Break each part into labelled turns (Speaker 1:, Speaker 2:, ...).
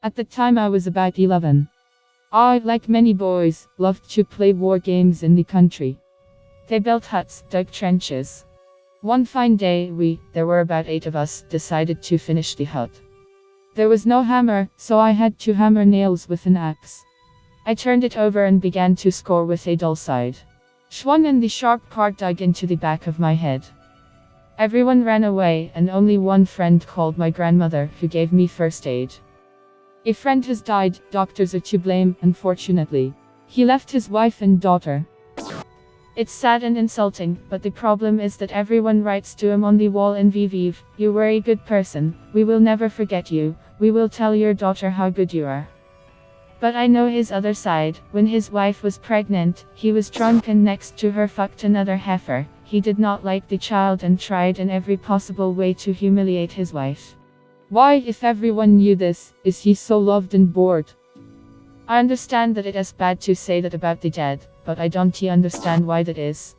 Speaker 1: At the time I was about 11. I, like many boys, loved to play war games in the country. They built huts, dug trenches. One fine day there were about 8 of us, decided to finish the hut. There was no hammer, so I had to hammer nails with an axe. I turned it over and began to score with a dull side. Schwung, and the sharp part dug into the back of my head. Everyone ran away, and only one friend called my grandmother, who gave me first aid. A friend has died, doctors are to blame, unfortunately. He left his wife and daughter. It's sad and insulting, but the problem is that everyone writes to him on the wall in Lviv, "You were a good person, we will never forget you, we will tell your daughter how good you are." But I know his other side. When his wife was pregnant, he was drunk and next to her fucked another heifer. He did not like the child and tried in every possible way to humiliate his wife. Why, if everyone knew this, is he so loved and bored? I understand that it is bad to say that about the dead, but I don't understand why that is.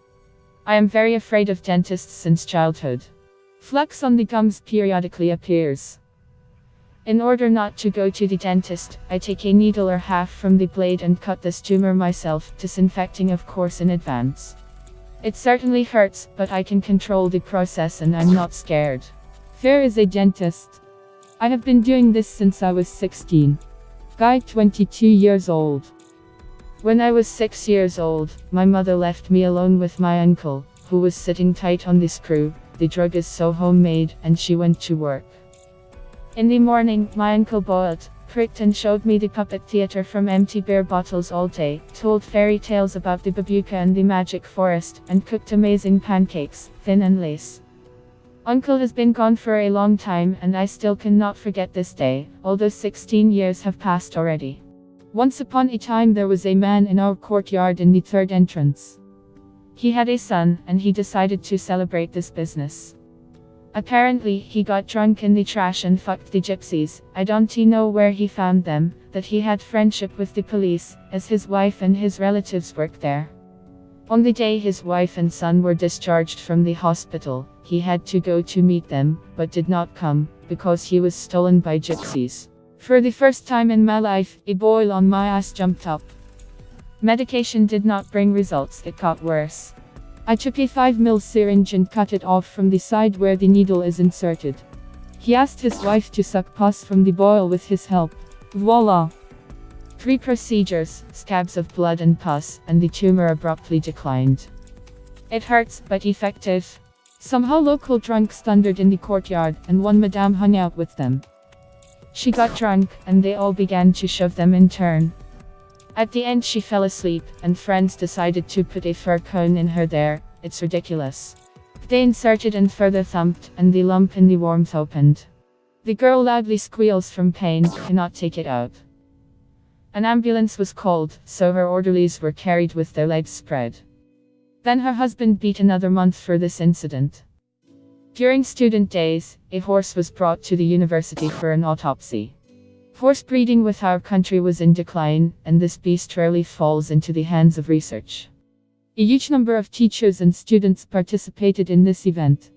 Speaker 1: I am very afraid of dentists since childhood. Flux on the gums periodically appears. In order not to go to the dentist, I take a needle or half from the blade and cut this tumor myself, disinfecting of course in advance. It certainly hurts, but I can control the process and I'm not scared. Fear is a dentist. I have been doing this since I was 16. Guy, 22 years old. When I was 6 years old, my mother left me alone with my uncle, who was sitting tight on the screw. The drug is so homemade, and she went to work. In the morning, my uncle boiled, pricked and showed me the puppet theater from empty beer bottles all day, told fairy tales about the babuka and the magic forest, and cooked amazing pancakes, thin and lace. Uncle has been gone for a long time and I still cannot forget this day, although 16 years have passed already. Once upon a time there was a man in our courtyard in the third entrance. He had a son, and he decided to celebrate this business. Apparently, he got drunk in the trash and fucked the gypsies. I don't know where he found them, that he had friendship with the police, as his wife and his relatives worked there. On the day his wife and son were discharged from the hospital, he had to go to meet them, but did not come, because he was stolen by gypsies. For the first time in my life, a boil on my ass jumped up. Medication did not bring results, it got worse. I took a 5mm syringe and cut it off from the side where the needle is inserted. He asked his wife to suck pus from the boil with his help. Voila! 3 procedures, scabs of blood and pus, and the tumor abruptly declined. It hurts, but effective. Somehow local drunks thundered in the courtyard, and one madame hung out with them. She got drunk, and they all began to shove them in turn. At the end she fell asleep, and friends decided to put a fir cone in her there. It's ridiculous. They inserted and further thumped, and the lump in the warmth opened. The girl loudly squeals from pain, cannot take it out. An ambulance was called, so her orderlies were carried with their legs spread. Then her husband beat another month for this incident. During student days, a horse was brought to the university for an autopsy. Horse breeding with our country was in decline, and this beast rarely falls into the hands of research. A huge number of teachers and students participated in this event.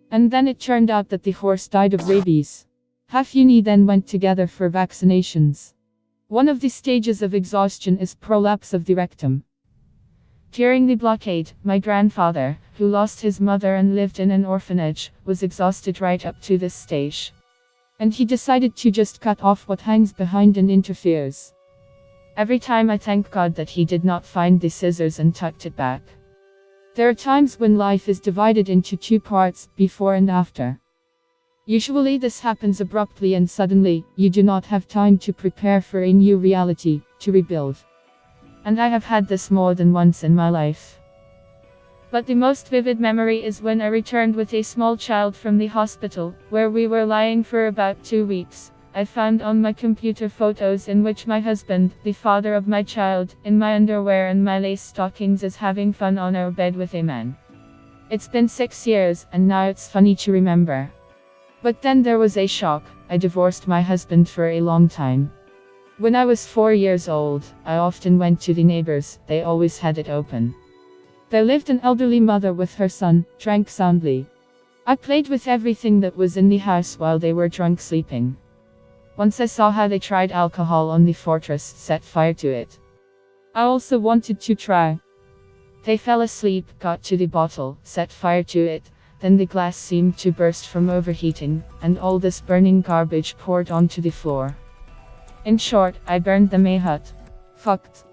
Speaker 1: And then it turned out that the horse died of rabies. Half uni then went together for vaccinations. One of the stages of exhaustion is prolapse of the rectum. During the blockade, my grandfather, who lost his mother and lived in an orphanage, was exhausted right up to this stage. And he decided to just cut off what hangs behind and interferes. Every time I thank God that he did not find the scissors and tucked it back. There are times when life is divided into 2 parts, before and after. Usually this happens abruptly and suddenly, you do not have time to prepare for a new reality, to rebuild. And I have had this more than once in my life. But the most vivid memory is when I returned with a small child from the hospital, where we were lying for about 2 weeks. I found on my computer photos in which my husband, the father of my child, in my underwear and my lace stockings is having fun on our bed with a man. It's been 6 years, and now it's funny to remember. But then there was a shock. I divorced my husband for a long time. When I was 4 years old, I often went to the neighbors, they always had it open. There lived an elderly mother with her son, drank soundly. I played with everything that was in the house while they were drunk sleeping. Once I saw how they tried alcohol on the fortress, set fire to it. I also wanted to try. They fell asleep, got to the bottle, set fire to it, then the glass seemed to burst from overheating, and all this burning garbage poured onto the floor. In short, I burned them a hut. Fucked.